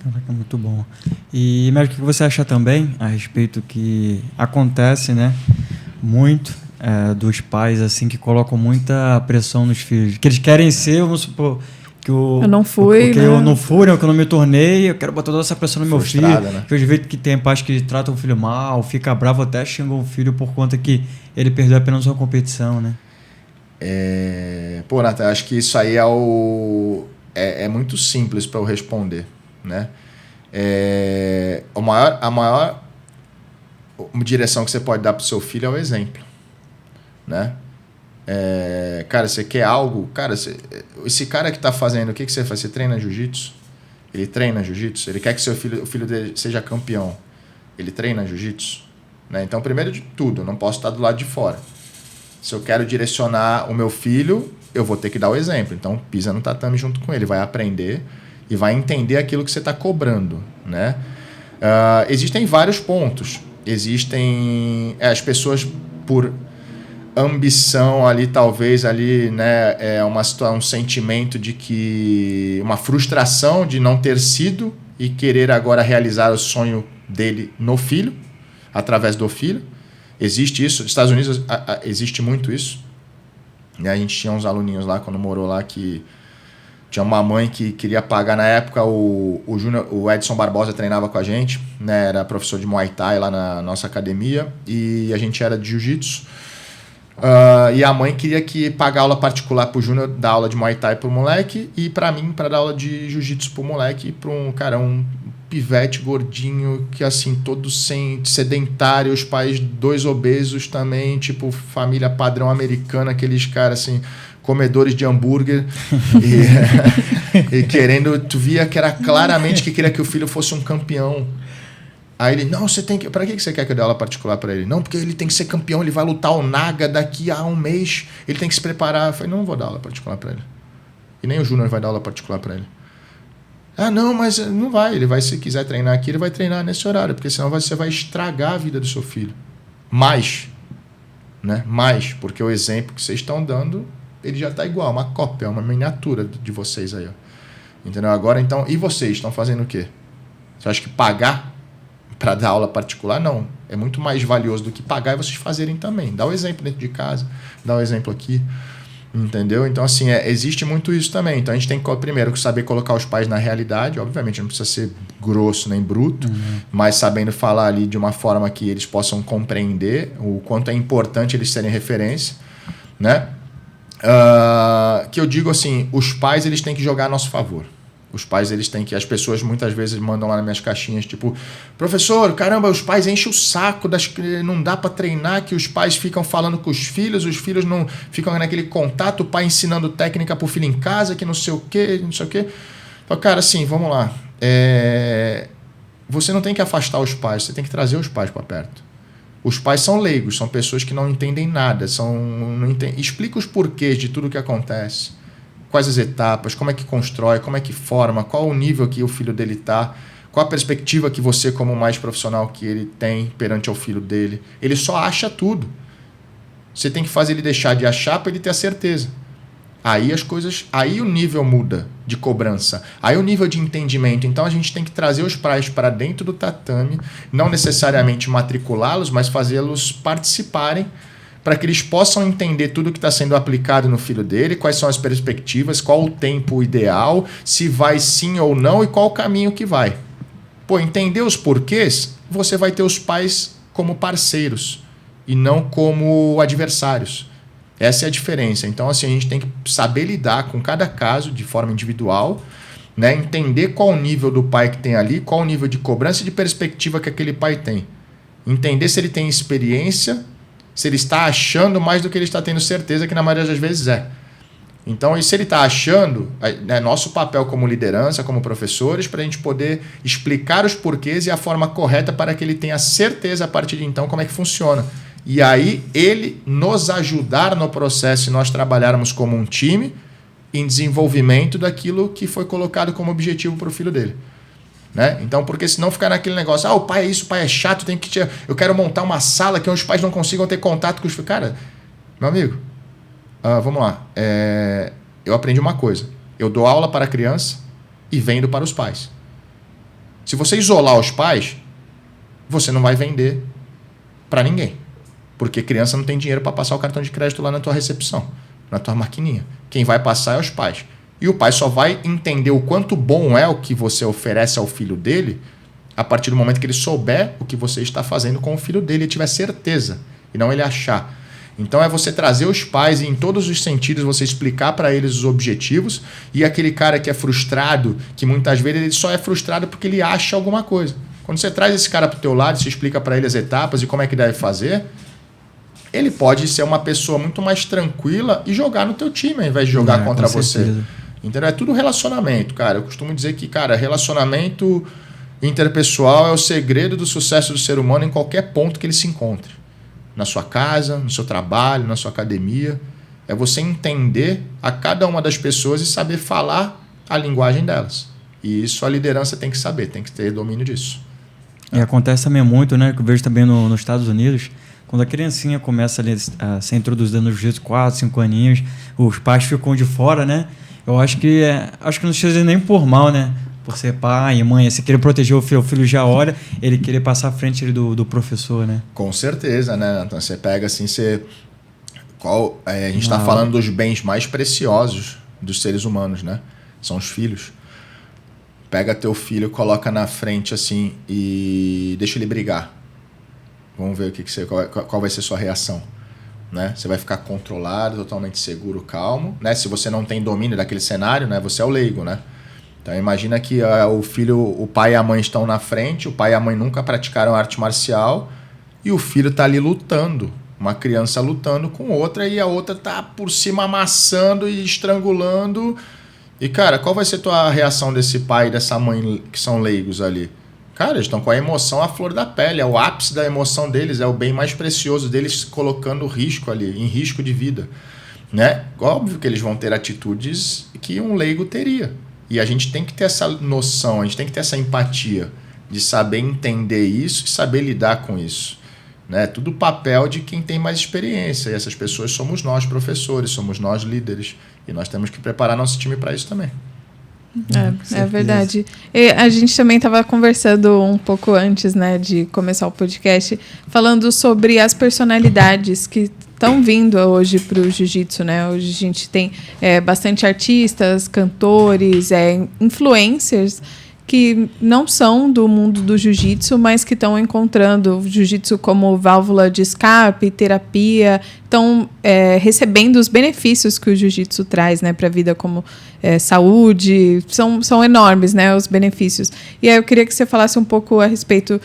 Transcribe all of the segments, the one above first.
Caraca, muito bom. E, Médico, o que você acha também a respeito que acontece, né, muito dos pais, assim, que colocam muita pressão nos filhos? Que eles querem ser, vamos supor, que eu não fui, que né? eu não fui, né, que eu não me tornei, eu quero botar toda essa pressão no meu filho. Né? Que eu vejo que tem pais que tratam o filho mal, fica bravo, até xingam o filho por conta que ele perdeu apenas uma competição, né? Pô, Nathan, acho que isso aí é muito simples para eu responder, né? A maior direção que você pode dar para o seu filho é o exemplo, né? Cara, você quer algo? Cara, esse cara que está fazendo, o que você faz? Você treina jiu-jitsu? Ele treina jiu-jitsu? Ele quer que o filho dele seja campeão? Ele treina jiu-jitsu? Né? Então, primeiro de tudo, eu não posso estar do lado de fora. Se eu quero direcionar o meu filho, eu vou ter que dar o exemplo. Então, pisa no tatame junto com ele. Vai aprender e vai entender aquilo que você está cobrando, né? Existem vários pontos. Existem as pessoas por ambição ali, talvez ali, né, um sentimento de que uma frustração de não ter sido e querer agora realizar o sonho dele no filho, através do filho. Existe isso. Nos Estados Unidos existe muito isso. E a gente tinha uns aluninhos lá, quando morou lá, que tinha uma mãe que queria pagar. Na época, o Edson Barbosa treinava com a gente, né? Era professor de Muay Thai lá na nossa academia, e a gente era de Jiu-Jitsu. E a mãe queria pagar aula particular pro Júnior, dar aula de Muay Thai pro moleque, e para mim, para dar aula de Jiu-Jitsu pro moleque, e para um pivete gordinho, que assim, todo sedentário, os pais 2 obesos também, tipo família padrão americana, aqueles caras assim, comedores de hambúrguer e querendo, tu via que era claramente que queria que o filho fosse um campeão. Aí ele, não, você tem que... Pra que você quer que eu dê aula particular pra ele? Não, porque ele tem que ser campeão, ele vai lutar o Naga daqui a 1 mês, ele tem que se preparar. Eu falei, não vou dar aula particular pra ele. E nem o Júnior vai dar aula particular pra ele. Ah, não, mas não vai. Ele vai, se quiser treinar aqui, ele vai treinar nesse horário, porque senão você vai estragar a vida do seu filho. Né? Porque o exemplo que vocês estão dando, ele já tá igual, uma cópia, uma miniatura de vocês aí, ó. Entendeu? Agora, então, e vocês estão fazendo o quê? Você acha que pagar para dar aula particular? Não. É muito mais valioso do que pagar e vocês fazerem também. Dá o exemplo dentro de casa, dá o exemplo aqui. Entendeu? Então, assim, existe muito isso também. Então, a gente tem que, primeiro, saber colocar os pais na realidade. Obviamente, não precisa ser grosso nem bruto, mas sabendo falar ali de uma forma que eles possam compreender o quanto é importante eles serem referência, né? Que eu digo assim, os pais, eles têm que jogar a nosso favor. Os pais, eles têm que... As pessoas muitas vezes mandam lá nas minhas caixinhas, tipo, professor, caramba, os pais enchem o saco, não dá para treinar, que os pais ficam falando com os filhos não ficam naquele contato, o pai ensinando técnica pro filho em casa, que não sei o quê, não sei o quê. Então, cara, assim, vamos lá. Você não tem que afastar os pais, você tem que trazer os pais para perto. Os pais são leigos, são pessoas que não entendem nada, explica os porquês de tudo que acontece. Quais as etapas, como é que constrói, como é que forma, qual o nível que o filho dele está, qual a perspectiva que você, como mais profissional que ele tem perante ao filho dele. Ele só acha tudo. Você tem que fazer ele deixar de achar para ele ter a certeza. Aí o nível muda de cobrança, aí o nível de entendimento. Então a gente tem que trazer os pais para dentro do tatame, não necessariamente matriculá-los, mas fazê-los participarem, para que eles possam entender tudo que está sendo aplicado no filho dele, quais são as perspectivas, qual o tempo ideal, se vai sim ou não e qual o caminho que vai. Entender os porquês, você vai ter os pais como parceiros e não como adversários. Essa é a diferença. Então, assim, a gente tem que saber lidar com cada caso de forma individual, né? Entender qual o nível do pai que tem ali, qual o nível de cobrança e de perspectiva que aquele pai tem. Entender se ele tem experiência, se ele está achando mais do que ele está tendo certeza, que na maioria das vezes é. Então, e se ele está achando, é nosso papel como liderança, como professores, para a gente poder explicar os porquês e a forma correta para que ele tenha certeza a partir de então como é que funciona. E aí ele nos ajudar no processo e nós trabalharmos como um time em desenvolvimento daquilo que foi colocado como objetivo para o filho dele. Né? Então, porque senão ficar naquele negócio, o pai é isso, o pai é chato, eu quero montar uma sala que os pais não consigam ter contato com os filhos. Cara, meu amigo, vamos lá. Eu aprendi uma coisa. Eu dou aula para a criança e vendo para os pais. Se você isolar os pais, você não vai vender para ninguém. Porque criança não tem dinheiro para passar o cartão de crédito lá na tua recepção, na tua maquininha. Quem vai passar é os pais. E o pai só vai entender o quanto bom é o que você oferece ao filho dele a partir do momento que ele souber o que você está fazendo com o filho dele e tiver certeza, e não ele achar. Então é você trazer os pais e em todos os sentidos você explicar para eles os objetivos, e aquele cara que é frustrado, que muitas vezes ele só é frustrado porque ele acha alguma coisa. Quando você traz esse cara para o teu lado, você explica para ele as etapas e como é que deve fazer, ele pode ser uma pessoa muito mais tranquila e jogar no teu time ao invés de jogar contra você. Entendeu? É tudo relacionamento, cara. Eu costumo dizer que, cara, relacionamento interpessoal é o segredo do sucesso do ser humano em qualquer ponto que ele se encontre. Na sua casa, no seu trabalho, na sua academia. É você entender a cada uma das pessoas e saber falar a linguagem delas. E isso a liderança tem que saber, tem que ter domínio disso. E acontece também muito, né? Que eu vejo também nos Estados Unidos, quando a criancinha começa ali a ser introduzida no jiu-jitsu, 4, 5 aninhos, os pais ficam de fora, né? Eu acho que não seja nem por mal, né? Por ser pai e mãe, se querer proteger o filho já olha, ele querer passar à frente do professor, né? Com certeza, né, Nathan? Você pega assim, a gente está falando dos bens mais preciosos dos seres humanos, né? São os filhos. Pega teu filho, coloca na frente assim e deixa ele brigar. Vamos ver qual vai ser a sua reação. Né? Você vai ficar controlado, totalmente seguro, calmo. Né? Se você não tem domínio daquele cenário, né? Você é o leigo. Né? Então imagina que o pai e a mãe estão na frente, o pai e a mãe nunca praticaram arte marcial e o filho está ali lutando. Uma criança lutando com outra e a outra está por cima amassando e estrangulando. E, cara, qual vai ser a tua reação desse pai e dessa mãe que são leigos ali? Cara, eles estão com a emoção à flor da pele, é o ápice da emoção deles, é o bem mais precioso deles colocando risco ali, em risco de vida. Né? Óbvio que eles vão ter atitudes que um leigo teria. E a gente tem que ter essa noção, a gente tem que ter essa empatia de saber entender isso e saber lidar com isso. Né? Tudo papel de quem tem mais experiência. E essas pessoas somos nós, professores, somos nós, líderes. E nós temos que preparar nosso time para isso também. É verdade. E a gente também estava conversando um pouco antes, né, de começar o podcast, falando sobre as personalidades que estão vindo hoje para o jiu-jitsu, né? Hoje a gente tem bastante artistas, cantores, influencers que não são do mundo do jiu-jitsu, mas que estão encontrando o jiu-jitsu como válvula de escape, terapia, estão recebendo os benefícios que o jiu-jitsu traz, né, para a vida, como saúde, são enormes, né, os benefícios. E aí eu queria que você falasse um pouco a respeito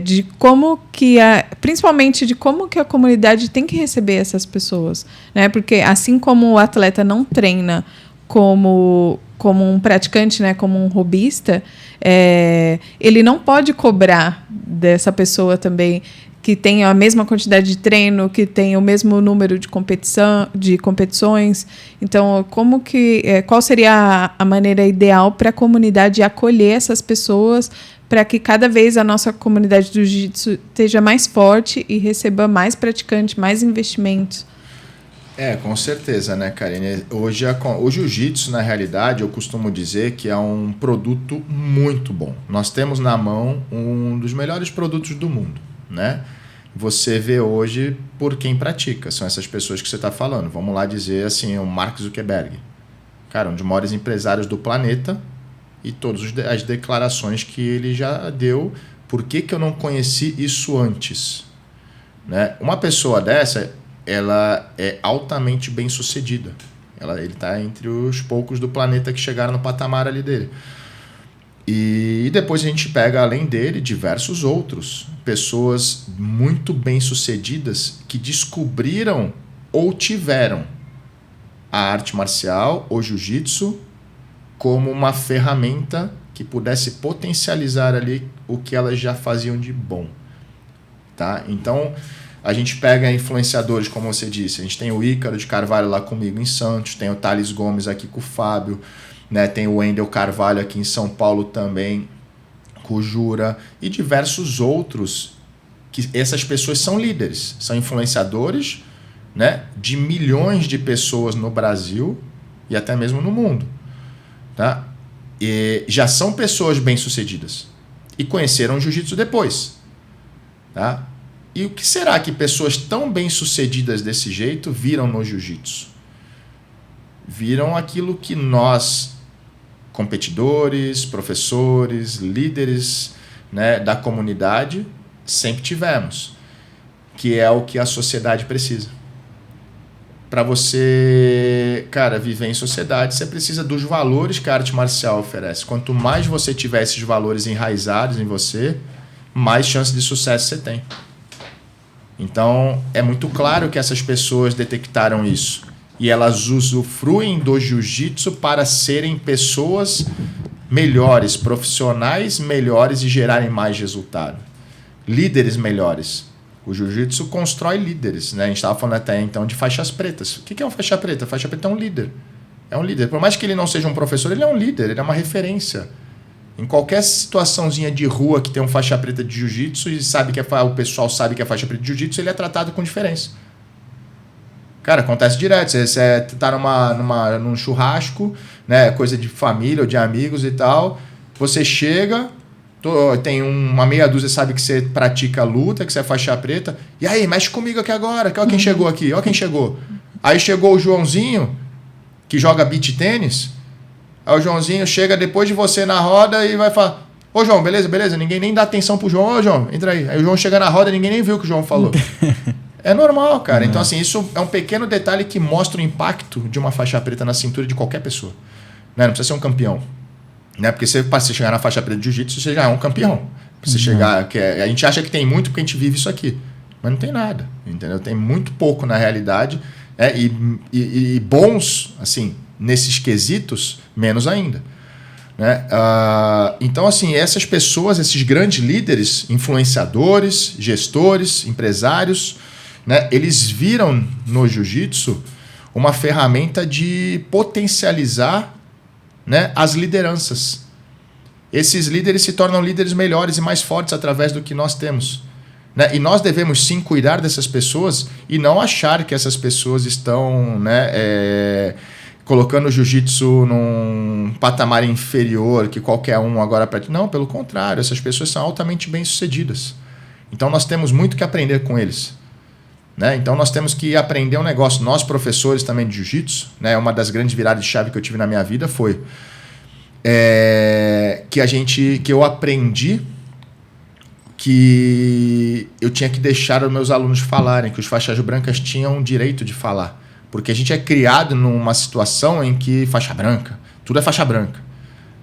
de como que principalmente de como que a comunidade tem que receber essas pessoas, né, porque assim como o atleta não treina como um praticante, né, como um hobbyista, ele não pode cobrar dessa pessoa também que tem a mesma quantidade de treino, que tem o mesmo número de competições. Então, qual seria a maneira ideal para a comunidade acolher essas pessoas para que cada vez a nossa comunidade do jiu-jitsu esteja mais forte e receba mais praticantes, mais investimentos? Com certeza, né, Karine? Hoje o jiu-jitsu, na realidade, eu costumo dizer que é um produto muito bom. Nós temos na mão um dos melhores produtos do mundo, né? Você vê hoje por quem pratica. São essas pessoas que você está falando. Vamos lá dizer assim, o Mark Zuckerberg. Cara, um dos maiores empresários do planeta e todas as declarações que ele já deu. Por que eu não conheci isso antes? Né? Uma pessoa dessa, ela é altamente bem-sucedida. Ele está entre os poucos do planeta que chegaram no patamar ali dele. E depois a gente pega, além dele, diversos outros. Pessoas muito bem-sucedidas que descobriram ou tiveram a arte marcial, o jiu-jitsu, como uma ferramenta que pudesse potencializar ali o que elas já faziam de bom. Tá? Então, a gente pega influenciadores, como você disse. A gente tem o Ícaro de Carvalho lá comigo em Santos, tem o Thales Gomes aqui com o Fábio, né? Tem o Wendel Carvalho aqui em São Paulo também, com o Jura, e diversos outros, que essas pessoas são líderes, são influenciadores, né, de milhões de pessoas no Brasil e até mesmo no mundo. Tá? E já são pessoas bem-sucedidas. e conheceram o jiu-jitsu depois. Tá? E o que será que pessoas tão bem-sucedidas desse jeito viram no jiu-jitsu? Viram aquilo que nós, competidores, professores, líderes, né, da comunidade, sempre tivemos, que é o que a sociedade precisa. Para você, cara, viver em sociedade, você precisa dos valores que a arte marcial oferece. Quanto mais você tiver esses valores enraizados em você, mais chance de sucesso você tem. Então, é muito claro que essas pessoas detectaram isso. E elas usufruem do jiu-jitsu para serem pessoas melhores, profissionais melhores e gerarem mais resultado. Líderes melhores. O jiu-jitsu constrói líderes, né? A gente estava falando até então de faixas pretas. O que é um faixa preta? Faixa preta é um líder. É um líder. Por mais que ele não seja um professor, ele é um líder, ele é uma referência. Em qualquer situaçãozinha de rua que tem um faixa preta de jiu-jitsu e sabe que o pessoal sabe que é faixa preta de jiu-jitsu, ele é tratado com diferença. Cara, acontece direto. Você tá num churrasco, né, coisa de família ou de amigos e tal. Você chega, tem uma meia dúzia, sabe que você pratica luta, que você é faixa preta. E aí, mexe comigo aqui agora. Olha quem chegou aqui, olha quem chegou. Aí chegou o Joãozinho, que joga beach tênis. Aí o Joãozinho chega depois de você na roda e vai falar: ô João, beleza? Ninguém nem dá atenção pro João. Ô João, entra aí. Aí o João chega na roda e ninguém nem viu o que o João falou. É normal, cara. Então, assim, isso é um pequeno detalhe que mostra o impacto de uma faixa preta na cintura de qualquer pessoa. Né? Não precisa ser um campeão. Né? Porque para você chegar na faixa preta de jiu-jitsu, você já é um campeão. Pra você chegar, a gente acha que tem muito porque a gente vive isso aqui. Mas não tem nada. Entendeu? Tem muito pouco na realidade. Né? E bons, assim, nesses quesitos, menos ainda. Né? Então, assim, essas pessoas, esses grandes líderes, influenciadores, gestores, empresários, né, eles viram no jiu-jitsu uma ferramenta de potencializar, né, as lideranças. Esses líderes se tornam líderes melhores e mais fortes através do que nós temos. Né? E nós devemos sim cuidar dessas pessoas e não achar que essas pessoas estão, né, colocando o jiu-jitsu num patamar inferior que qualquer um agora pratica. Não, pelo contrário, essas pessoas são altamente bem-sucedidas. Então nós temos muito que aprender com eles. Né? Então nós temos que aprender um negócio. Nós, professores também de jiu-jitsu, né, uma das grandes viradas de chave que eu tive na minha vida foi que eu aprendi que eu tinha que deixar os meus alunos falarem, que os faixas brancas tinham o direito de falar. Porque a gente é criado numa situação em que faixa branca, tudo é faixa branca.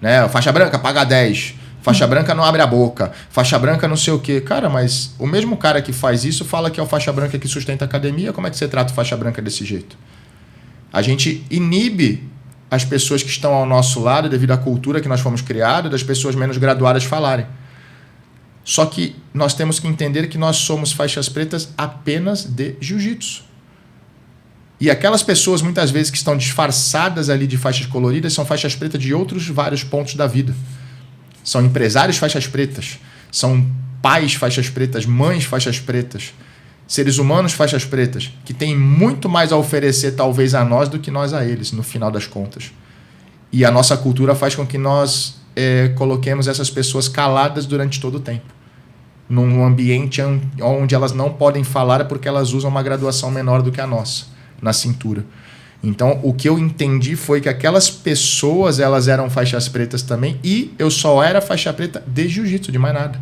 Né? Faixa branca paga 10, faixa branca não abre a boca, faixa branca não sei o quê. Cara, mas o mesmo cara que faz isso fala que é o faixa branca que sustenta a academia. Como é que você trata o faixa branca desse jeito? A gente inibe as pessoas que estão ao nosso lado devido à cultura que nós fomos criados, das pessoas menos graduadas falarem. Só que nós temos que entender que nós somos faixas pretas apenas de jiu-jitsu. E aquelas pessoas, muitas vezes, que estão disfarçadas ali de faixas coloridas, são faixas pretas de outros vários pontos da vida. São empresários faixas pretas, são pais faixas pretas, mães faixas pretas, seres humanos faixas pretas, que têm muito mais a oferecer, talvez, a nós do que nós a eles, no final das contas. E a nossa cultura faz com que nós coloquemos essas pessoas caladas durante todo o tempo, num ambiente onde elas não podem falar porque elas usam uma graduação menor do que a nossa, na cintura. Então, o que eu entendi foi que aquelas pessoas, elas eram faixas pretas também, e eu só era faixa preta de jiu-jitsu, de mais nada.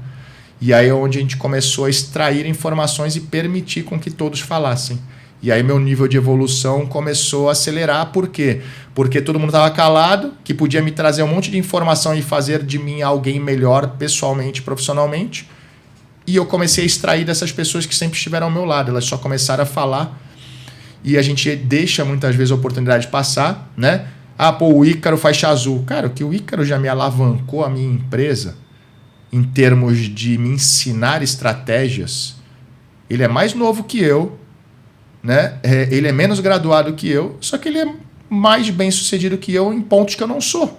E aí é onde a gente começou a extrair informações e permitir com que todos falassem. E aí meu nível de evolução começou a acelerar. Por quê? Porque todo mundo estava calado, que podia me trazer um monte de informação e fazer de mim alguém melhor pessoalmente, profissionalmente. E eu comecei a extrair dessas pessoas que sempre estiveram ao meu lado. Elas só começaram a falar. E a gente deixa muitas vezes a oportunidade passar, né? O Ícaro faixa azul. Cara, o que o Ícaro já me alavancou a minha empresa em termos de me ensinar estratégias. Ele é mais novo que eu, né? Ele é menos graduado que eu, só que ele é mais bem sucedido que eu em pontos que eu não sou.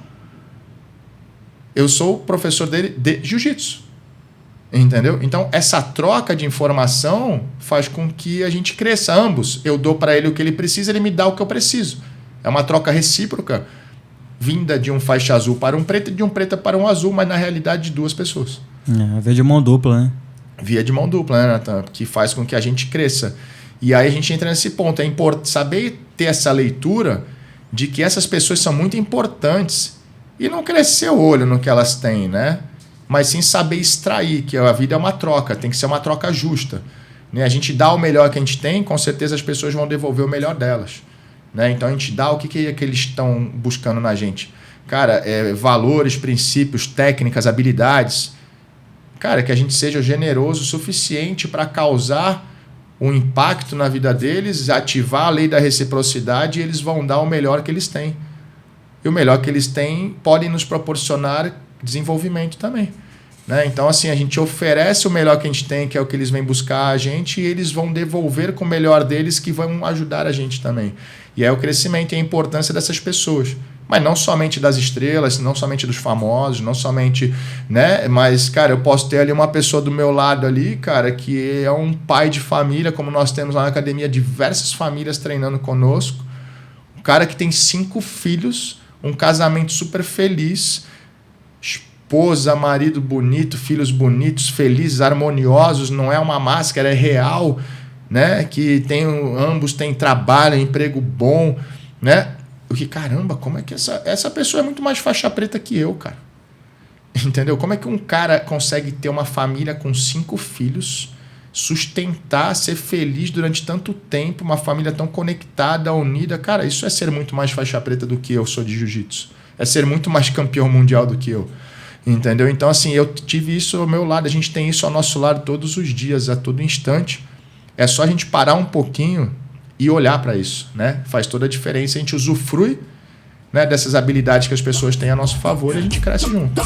Eu sou professor dele de jiu-jitsu. Entendeu? Então, essa troca de informação faz com que a gente cresça ambos. Eu dou para ele o que ele precisa, ele me dá o que eu preciso. É uma troca recíproca, vinda de um faixa azul para um preto e de um preto para um azul, mas na realidade de duas pessoas. Via de mão dupla, né? Via de mão dupla, né, Nathan? Que faz com que a gente cresça. E aí a gente entra nesse ponto. É importante saber ter essa leitura de que essas pessoas são muito importantes e não crescer o olho no que elas têm, né? Mas sim saber extrair, que a vida é uma troca, tem que ser uma troca justa. Né? A gente dá o melhor que a gente tem, com certeza as pessoas vão devolver o melhor delas. Né? Então a gente dá o que eles estão buscando na gente. Cara, valores, princípios, técnicas, habilidades. Cara, que a gente seja generoso o suficiente para causar um impacto na vida deles, ativar a lei da reciprocidade e eles vão dar o melhor que eles têm. E o melhor que eles têm pode nos proporcionar desenvolvimento também. Né? Então, assim, a gente oferece o melhor que a gente tem, que é o que eles vêm buscar a gente, e eles vão devolver com o melhor deles, que vão ajudar a gente também. E é o crescimento e a importância dessas pessoas. Mas não somente das estrelas, não somente dos famosos, não somente, né? Mas, cara, eu posso ter ali uma pessoa do meu lado ali, cara, que é um pai de família, como nós temos lá na academia, diversas famílias treinando conosco. Um cara que tem 5 filhos, um casamento super feliz, esposa, marido bonito, filhos bonitos, felizes, harmoniosos, não é uma máscara, é real, né? Que ambos têm trabalho, emprego bom, né? Porque, caramba, como é que essa pessoa é muito mais faixa preta que eu, cara? Entendeu? Como é que um cara consegue ter uma família com 5 filhos, sustentar, ser feliz durante tanto tempo, uma família tão conectada, unida? Cara, isso é ser muito mais faixa preta do que eu sou de jiu-jitsu. É ser muito mais campeão mundial do que eu. Entendeu? Então, assim, eu tive isso ao meu lado, a gente tem isso ao nosso lado todos os dias, a todo instante. É só a gente parar um pouquinho e olhar para isso, né? Faz toda a diferença, a gente usufrui, né, dessas habilidades que as pessoas têm a nosso favor e a gente cresce junto.